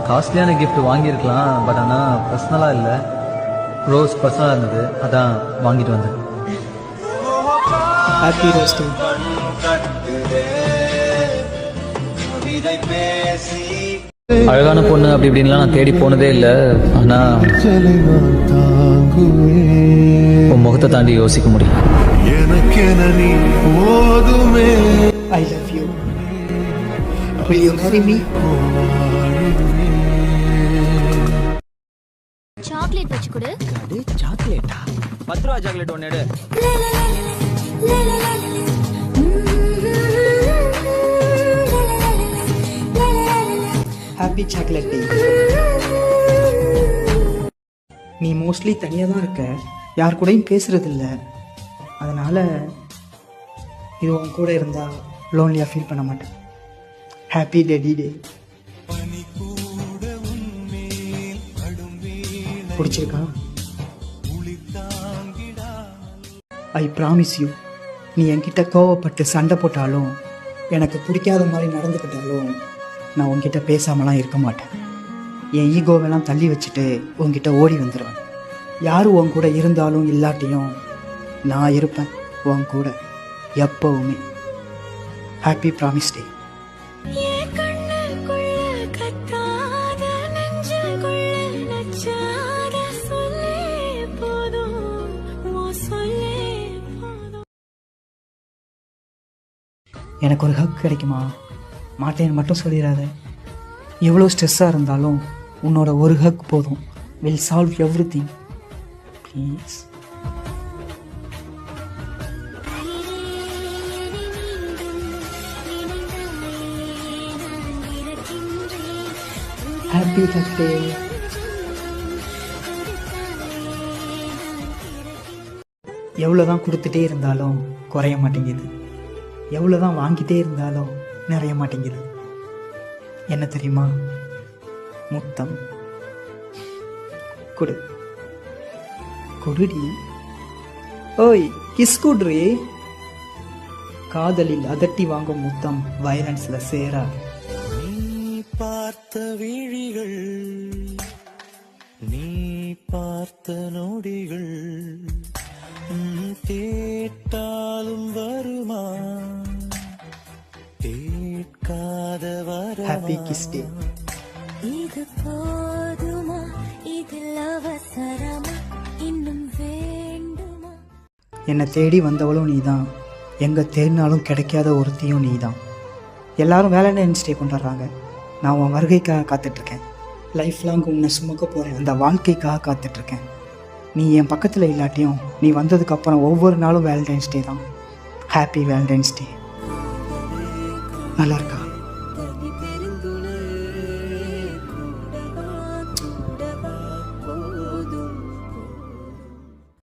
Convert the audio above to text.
காஸ்ட்லியான gift வாங்கியிருக்கலாம், but ஆனால் பர்சனலாக இல்லை, ரோஸ் பர்சனலாக இருந்தது, அதான் வாங்கிட்டு வந்தேன். ஹாப்பி ரோஸ் டே. அழகான பொண்ணு அப்படி இப்படின்லாம் நான் தேடி போனதே இல்லை. ஆனால் உன் முகத்தை தாண்டி யோசிக்க முடியும். I love you. Will you marry me? Chocolate வச்சு கொடு. காடு சாக்லேட்டா? 10 ரூபா சாக்லேட் ஒன்று எடு. Happy chocolate day. நீ மோஸ்ட்லி தனியாக தான் இருக்க, யார் கூடயும் பேசுறதில்ல. அதனால் இது உன் கூட இருந்தால் லோன்லியாக ஃபீல் பண்ண மாட்டேன். Happy teddy day. பிடிச்சிருக்கா? ஐ ப்ராமிஸ் யூ, நீ என்கிட்ட கோவப்பட்டு சண்டை போட்டாலும், எனக்கு பிடிக்காத மாதிரி நடந்துக்கிட்டாலும், நான் உன்கிட்ட பேசாமலாம் இருக்க மாட்டேன். என் ஈகோவெல்லாம் தள்ளி வச்சுட்டு உன்கிட்ட ஓடி வந்துடுவேன். யார் உன் கூட இருந்தாலும் இல்லாட்டியும் நான் இருப்பேன் உன் கூட எப்பவுமே. ஹாப்பி ப்ராமிஸ் டே. எனக்கு ஒரு ஹக் கிடைக்குமா? மாட்டேன்னு மட்டும் சொல்லிடாத. எவ்வளோ ஸ்ட்ரெஸ்ஸாக இருந்தாலும் உன்னோட ஒரு ஹக் போதும். Will solve everything. Please. Happy hug day. எவ்வளோதான் கொடுத்துட்டே இருந்தாலும் குறைய மாட்டேங்குது, எவ்வளோதான் வாங்கிட்டே இருந்தாலும் நிறைய மாட்டேங்குது. என்ன தெரியுமா? முத்தம். கொடு கொடுடி. ஓய், கிஸ் குட்ரி. காதலில் அதட்டி வாங்கும் முத்தம் வயலன்ஸ்ல சேரா. நீ பார்த்த விழிகள், நீ பார்த்த நொடிகள் கேட்டாலும் வருமா, கேட்காத வர. ஹாப்பி கிஸ் டே. இது போதுமா, இதில் அவசரமா, இன்னும் வேண்டுமா? என்னை தேடி வந்தவளும் நீ தான், எங்கே தேடினாலும் கிடைக்காத ஒருத்தியும் நீ தான். எல்லாரும் வேலண்டைன்ஸ் டே கொண்டாடுறாங்க, நான் உன் வருகைக்காக காத்துட்ருக்கேன். லைஃப் லாங் உன்னை சுமக்க போகிறேன், அந்த வாழ்க்கைக்காக காத்துட்ருக்கேன். நீ என் பக்கத்தில் இல்லாட்டியும் நீ வந்ததுக்கப்புறம் ஒவ்வொரு நாளும் வேலண்டைன்ஸ் டே தான். ஹாப்பி வேலண்டைன்ஸ் டே. நல்லா இருக்கா?